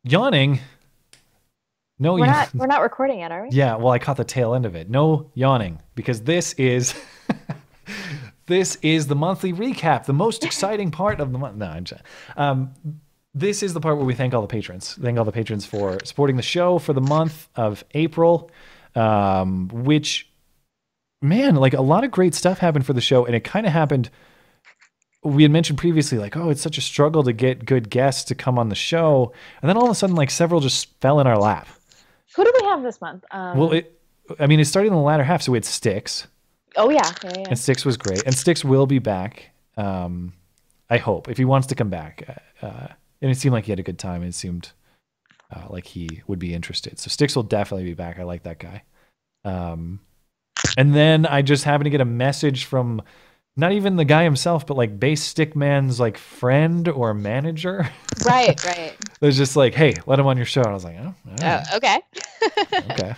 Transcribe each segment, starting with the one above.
Yawning? No, We're not recording yet, are we? yeah, well, I caught the tail end of it. No yawning, because this is this is the monthly recap, the most exciting part of the month. No, I'm just, um, this is the part where we thank all the patrons. Thank all the patrons for supporting the show for the month of April, which, man, like a lot of great stuff happened for the show, and it kind of happened. We had mentioned previously, like, oh, it's such a struggle to get good guests to come on the show, and then all of a sudden, like, several just fell in our lap. Who do we have this month? Well, I mean, it started in the latter half, so we had Styx, Oh yeah, yeah, yeah. and Styx was great, and Styx will be back. I hope if he wants to come back, and it seemed like he had a good time. It seemed like he would be interested, so Styx will definitely be back. I like that guy. And then I just happened to get a message from not even the guy himself, but like Base Stickman's like friend or manager. Right, right. It was just like, hey, let him on your show. And I was like, oh, all right. Okay. Okay.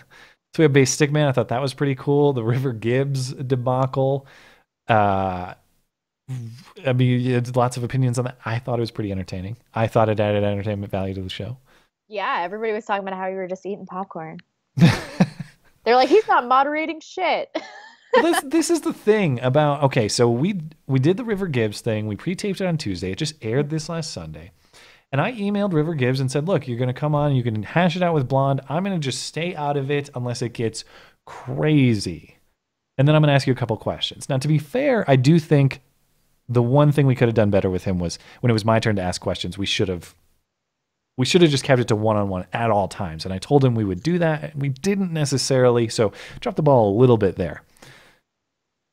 So we have Base Stickman. I thought that was pretty cool. The River Gibbs debacle. I mean, lots of opinions on that. I thought it was pretty entertaining. I thought it added entertainment value to the show. Yeah, everybody was talking about how you were just eating popcorn. They're like, he's not moderating shit. Well, this is the thing about, okay, so we did the River Gibbs thing. We pre-taped it on Tuesday. It just aired this last Sunday. And I emailed River Gibbs and said, look, you're going to come on. You can hash it out with Blonde. I'm going to just stay out of it unless it gets crazy. And then I'm going to ask you a couple questions. Now, to be fair, I do think the one thing we could have done better with him was when it was my turn to ask questions, we should have just kept it to one-on-one at all times. And I told him we would do that. And we didn't necessarily. So dropped the ball a little bit there.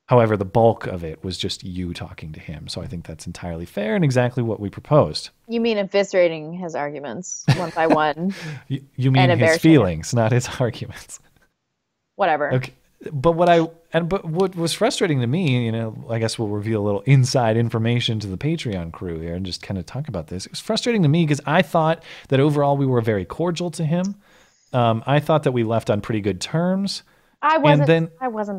However, the bulk of it was just you talking to him. So I think that's entirely fair and exactly what we proposed. You mean eviscerating his arguments one by one? You mean his feelings, not his arguments. Whatever. Okay. But what was frustrating to me, you know, I guess we'll reveal a little inside information to the Patreon crew here and just kind of talk about this. It was frustrating to me because I thought that overall we were very cordial to him. I thought that we left on pretty good terms. I wasn't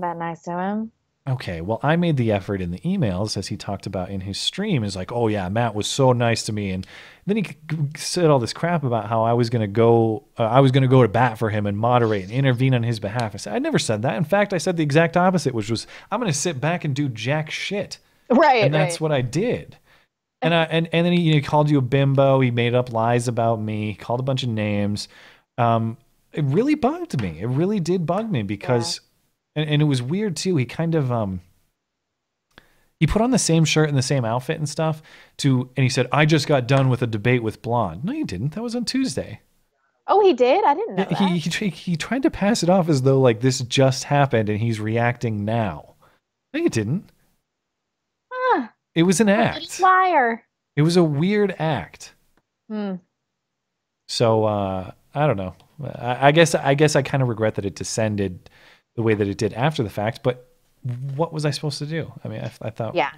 that nice to him. Okay, well, I made the effort in the emails, as he talked about in his stream, is like, oh yeah, Matt was so nice to me, and then he said all this crap about how I was going to go to bat for him and moderate and intervene on his behalf. I said I never said that. In fact, I said the exact opposite, which was I'm going to sit back and do jack shit. Right, and that's what I did. And then he called you a bimbo. He made up lies about me. Called a bunch of names. It really bugged me. It really did bug me because. Yeah. And it was weird too. He kind of he put on the same shirt and the same outfit and stuff and he said, I just got done with a debate with Blonde. No, you didn't. That was on Tuesday. Oh, he did? I didn't know that. He tried to pass it off as though like this just happened and he's reacting now. No, you didn't. Huh. It was an act. Liar. It was a weird act. Hmm. So I don't know. I guess I kind of regret that it descended the way that it did after the fact, but what was I supposed to do? I mean, I thought... Yeah.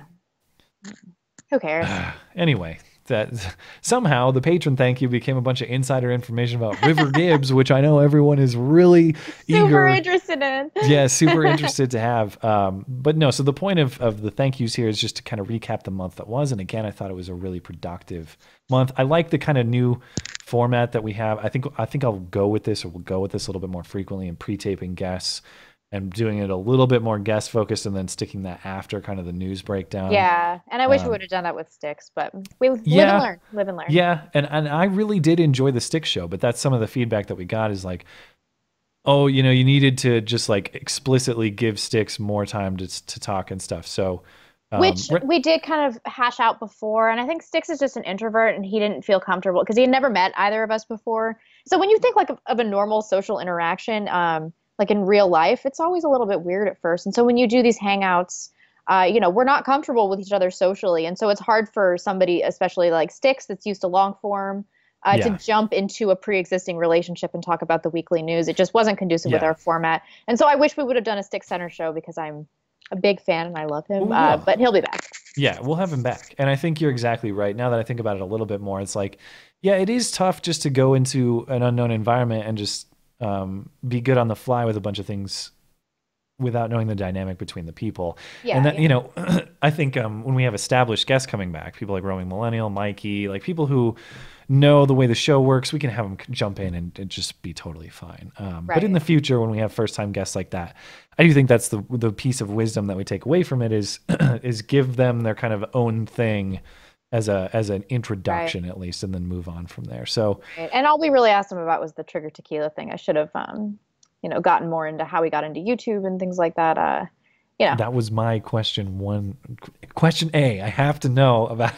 Who cares? Anyway, that somehow the patron thank you became a bunch of insider information about River Gibbs, which I know everyone is really super interested in. Yeah, super interested to have. But no, so the point of the thank yous here is just to kind of recap the month that was. And again, I thought it was a really productive month. I like the kind of new format that we have. I think I'll go with this, or we'll go with this a little bit more frequently in pre-taping guests and doing it a little bit more guest focused and then sticking that after kind of the news breakdown. Yeah. And I wish we would have done that with Styx, but we live and learn. Yeah. And I really did enjoy the Styx show, but that's some of the feedback that we got is like, oh, you needed to just like explicitly give Styx more time to talk and stuff. So, which we did kind of hash out before. And I think Styx is just an introvert and he didn't feel comfortable because he had never met either of us before. So when you think like of a normal social interaction, like in real life, it's always a little bit weird at first. And so when you do these hangouts, we're not comfortable with each other socially. And so it's hard for somebody, especially like Styx, that's used to long form, to jump into a pre-existing relationship and talk about the weekly news. It just wasn't conducive with our format. And so I wish we would have done a Styx Center show because I'm a big fan and I love him, but he'll be back. Yeah, we'll have him back. And I think you're exactly right. Now that I think about it a little bit more, it's like, yeah, it is tough just to go into an unknown environment and just be good on the fly with a bunch of things without knowing the dynamic between the people. Yeah, and that, I think when we have established guests coming back, people like Roaming Millennial, Mikey, like people who know the way the show works, we can have them jump in and just be totally fine. But in the future, when we have first time guests like that, I do think that's the piece of wisdom that we take away from it is is give them their kind of own thing as an introduction at least, and then move on from there. So, and all we really asked him about was the Trigger Tequila thing. I should have, gotten more into how we got into YouTube and things like that. That was my question. Question A. I have to know about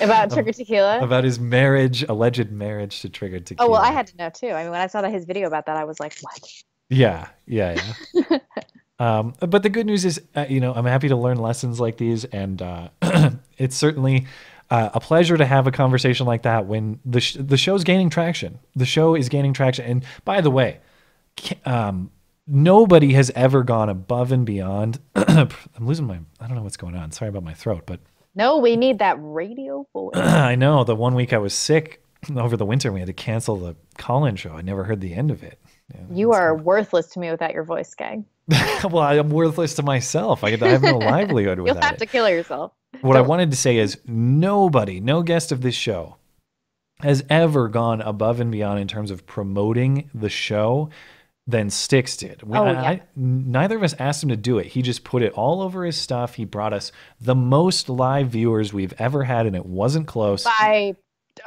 about Trigger Tequila, about his alleged marriage to Trigger Tequila. Oh well, I had to know too. I mean, when I saw his video about that, I was like, what? Yeah. But the good news is, I'm happy to learn lessons like these, and it's certainly a pleasure to have a conversation like that when the show's gaining traction. The show is gaining traction, and by the way, nobody has ever gone above and beyond. I'm losing I don't know what's going on. Sorry about my throat, but no, we need that radio voice. I know. The one week I was sick over the winter, we had to cancel the call-in show. I never heard the end of it. You are worthless to me without your voice, Skag. Well, I'm worthless to myself. I have no livelihood without it. You'll have to kill yourself. What I wanted to say is no guest of this show has ever gone above and beyond in terms of promoting the show than Styx did. Neither of us asked him to do it. He just put it all over his stuff. He brought us the most live viewers we've ever had, and it wasn't close. By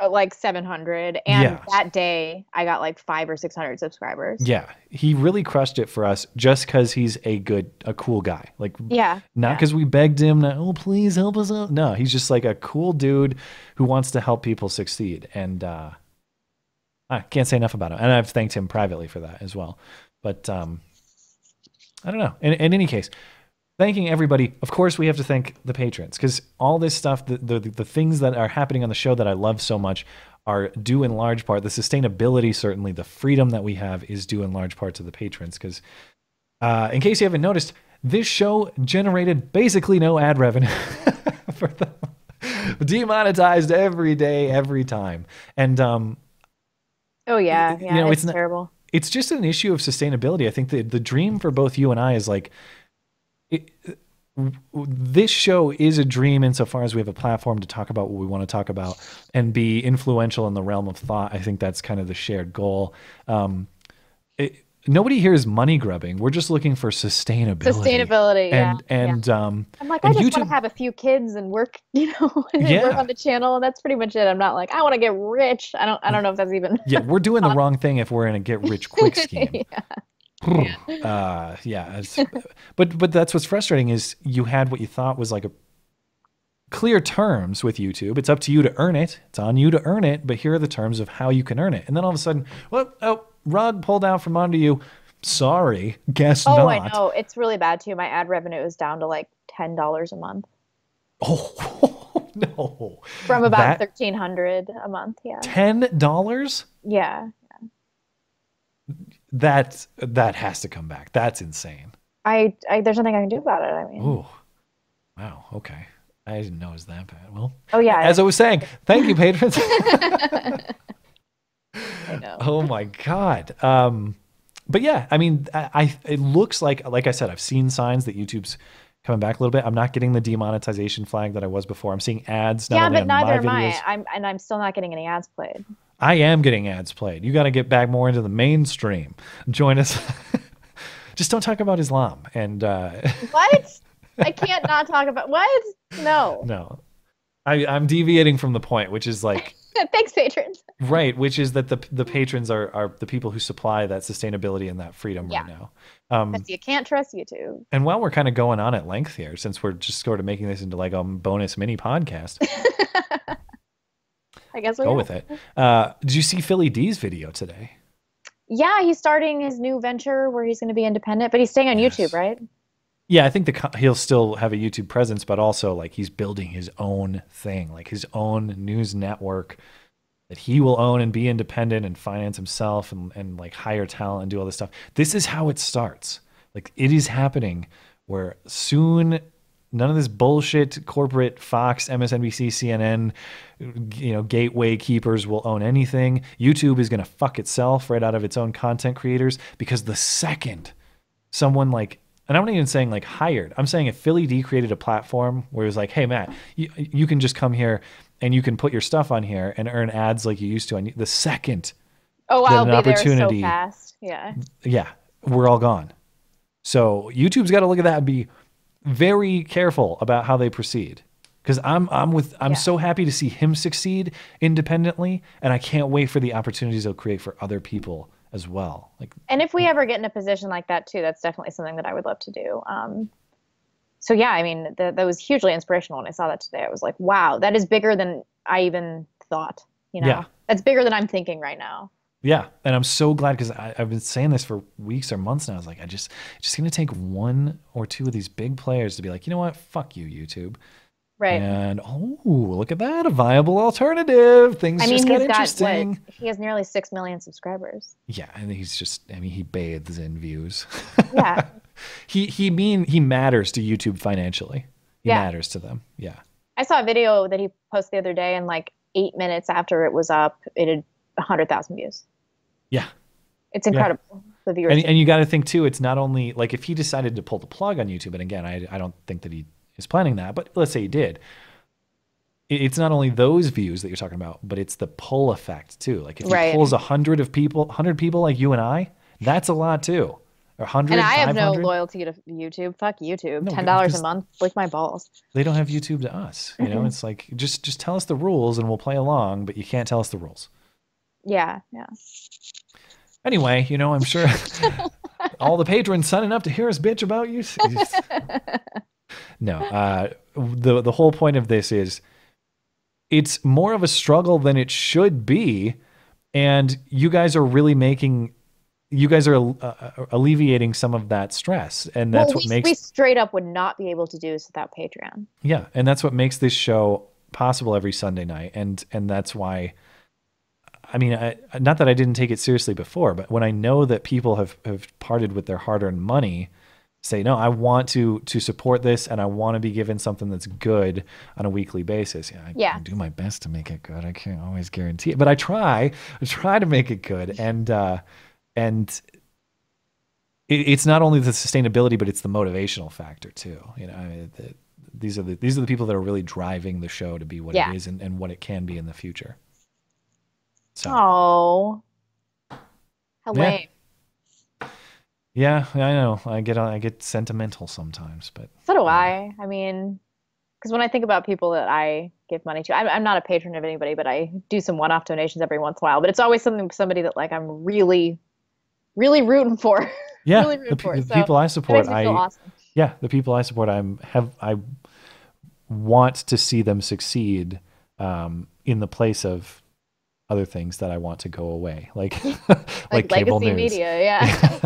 like 700, and that day I got like 500 or 600 subscribers. Yeah, he really crushed it for us just because he's a cool guy. Like, not because we begged him, please help us out. No, he's just like a cool dude who wants to help people succeed. And I can't say enough about him. And I've thanked him privately for that as well. But I don't know. In any case, thanking everybody. Of course, we have to thank the patrons, because all this stuff, the things that are happening on the show that I love so much are due in large part, the sustainability, certainly the freedom that we have is due in large part to the patrons. Because in case you haven't noticed, this show generated basically no ad revenue for them. Demonetized every day, every time. And it's terrible. It's just an issue of sustainability. I think the dream for both you and I is like, this show is a dream insofar as we have a platform to talk about what we want to talk about and be influential in the realm of thought. I think that's kind of the shared goal. Nobody here is money grubbing. We're just looking for sustainability. I'm like, I just want to have a few kids and work, work on the channel. That's pretty much it. I'm not like, I want to get rich. I don't know if that's even. Yeah, we're doing the wrong thing if we're in a get rich quick scheme. But that's what's frustrating is you had what you thought was like a clear terms with YouTube. It's up to you to earn it. It's on you to earn it, but here are the terms of how you can earn it. And then all of a sudden, rug pulled out from under you. Sorry, guess not. Oh, I know. It's really bad too. My ad revenue is down to like $10 a month. Oh, no. From about $1,300 a month, yeah. $10? Yeah. That has to come back. That's insane. There's nothing I can do about it. I mean. Ooh. Wow. Okay. I didn't know it was that bad. Well. Oh yeah. As I was saying, thank you, patrons. I know. Oh my God. But yeah, I mean, it looks like I said, I've seen signs that YouTube's coming back a little bit. I'm not getting the demonetization flag that I was before. I'm seeing ads. Yeah, but neither am I. I'm still not getting any ads played. I am getting ads played. You got to get back more into the mainstream. Join us. Just don't talk about Islam. And what? I can't not talk about what? No. I'm deviating from the point, which is like. Thanks, patrons. Right, which is that the patrons are the people who supply that sustainability and that freedom right now. Because you can't trust YouTube. And while we're kind of going on at length here, since we're just sort of making this into like a bonus mini podcast. I guess we'll go with it. Did you see Philly D's video today? Yeah, he's starting his new venture where he's going to be independent, but he's staying on YouTube, right? Yeah, I think he'll still have a YouTube presence, but also like he's building his own thing, like his own news network that he will own and be independent and finance himself and like hire talent and do all this stuff. This is how it starts. Like it is happening where soon none of this bullshit corporate Fox, MSNBC, CNN, gateway keepers will own anything. YouTube is going to fuck itself right out of its own content creators, because the second someone like, and I'm not even saying like hired, I'm saying if Philly D created a platform where it was like, hey, Matt, you can just come here and you can put your stuff on here and earn ads like you used to. The second Oh, that I'll an be there so opportunity, fast. Yeah. yeah, we're all gone. So YouTube's got to look at that and be very careful about how they proceed. Because I'm so happy to see him succeed independently, and I can't wait for the opportunities he'll create for other people as well. Like, And if we ever get in a position like that too, that's definitely something that I would love to do. So yeah, I mean, that was hugely inspirational when I saw that today. I was like, wow, that is bigger than I even thought. You know, Yeah. That's bigger than I'm thinking right now. yeah, and I'm so glad because I've been saying this for weeks or months now. I was like, just gonna take one or two of these big players to be like, you know what, fuck you, YouTube. Right. And oh, look at that, a viable alternative. Things I mean, just got he's interesting. got he has nearly 6 million subscribers. Yeah, and he bathes in views. Yeah. he matters to YouTube financially. He Yeah. matters to them. Yeah. I saw a video that he posted the other day, and like 8 minutes after it was up, it had 100,000 views. Yeah. It's incredible. The viewership. And you got to think too, it's not only like if he decided to pull the plug on YouTube, and again, I don't think that he is planning that, but let's say he did. It's not only those views that you're talking about, but it's the pull effect too. Like if he pulls 100 people like you and I, that's a lot too. Or 100, and I have 500. no loyalty to YouTube. Fuck YouTube. No, $10 a month, lick my balls. They don't have YouTube to us. You know, it's like just tell us the rules and we'll play along, but you can't tell us the rules. Yeah, yeah. Anyway, you know, I'm sure all the patrons signing up to hear us bitch about you. No, the whole point of this is it's more of a struggle than it should be, and you guys are really alleviating some of that stress, and that's what makes we straight up would not be able to do this without Patreon. Yeah, and that's what makes this show possible every Sunday night, and that's why. I mean, not that I didn't take it seriously before, but when I know that people have parted with their hard-earned money, say, no, I want to support this, and I want to be given something that's good on a weekly basis. I do my best to make it good. I can't always guarantee it, but I try to make it good, and it's not only the sustainability, but it's the motivational factor too. You know, these are the people that are really driving the show to be what it is and what it can be in the future. So. Oh, how lame. Yeah, I know. I get sentimental sometimes, but so do I. I mean, because when I think about people that I give money to, I'm not a patron of anybody, but I do some one-off donations every once in a while. But it's always somebody that like I'm really, really rooting for. Yeah, really rooting for. The people I support, it makes me feel awesome. Yeah, the people I support, I want to see them succeed in the place of other things that I want to go away, like like cable legacy news. media. Yeah.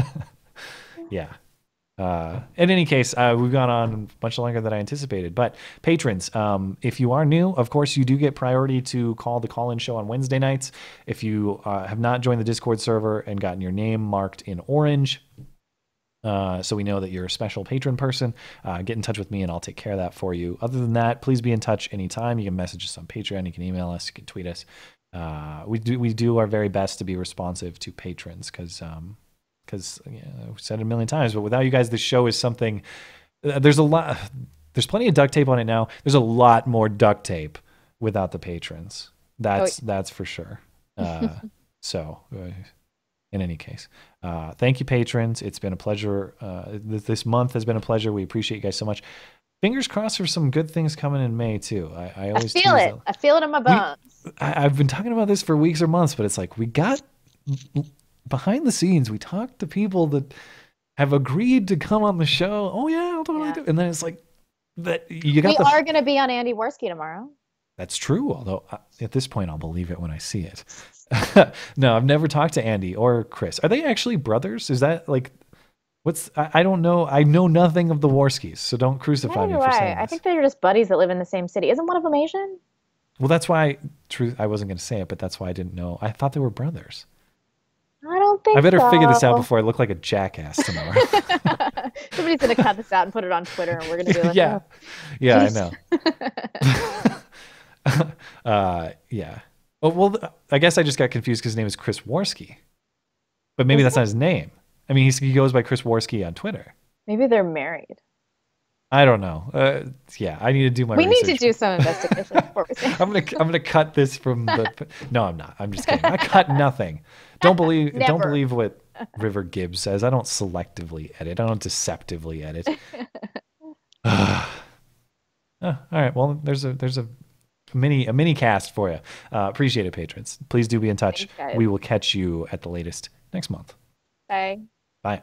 Yeah. In any case, we've gone on much longer than I anticipated. But patrons, if you are new, of course, you do get priority to call the call-in show on Wednesday nights. If you have not joined the Discord server and gotten your name marked in orange, so we know that you're a special patron person, get in touch with me and I'll take care of that for you. Other than that, please be in touch anytime. You can message us on Patreon. You can email us. You can tweet us. We do our very best to be responsive to patrons because we've said it a million times, but without you guys, this show is something. There's plenty of duct tape on it now. There's a lot more duct tape without the patrons. That's for sure. So, in any case, thank you, patrons. It's been a pleasure. This month has been a pleasure. We appreciate you guys so much. Fingers crossed for some good things coming in May too. I always feel it. I feel it in my bones. I've been talking about this for weeks or months, but it's like we got behind the scenes. We talked to people that have agreed to come on the show. Oh yeah, I'll totally do. And then it's like that you got. We are going to be on Andy Worski tomorrow. That's true. Although at this point, I'll believe it when I see it. No, I've never talked to Andy or Chris. Are they actually brothers? Is that like? I don't know. I know nothing of the Warskis, so don't crucify me for saying this. I think they're just buddies that live in the same city. Isn't one of them Asian? Well, that's why. I wasn't going to say it, but that's why I didn't know. I thought they were brothers. I don't think so. I better figure this out before I look like a jackass tomorrow. Somebody's going to cut this out and put it on Twitter, and we're going to be like, yeah, oh, yeah, I know. Yeah. Oh well, I guess I just got confused because his name is Chris Warski, but maybe that's not his name. I mean, he goes by Chris Warski on Twitter. Maybe they're married. I don't know. Yeah, I need to do my We need research. to do some investigation before we say. I'm gonna cut this from the. No, I'm not. I'm just kidding. I cut nothing. Don't Never. believe what River Gibbs says. I don't selectively edit. I don't deceptively edit. All right. Well, there's a mini cast for you. Appreciate it, patrons. Please do be in touch. Thanks, guys. We will catch you at the latest next month. Bye. Bye.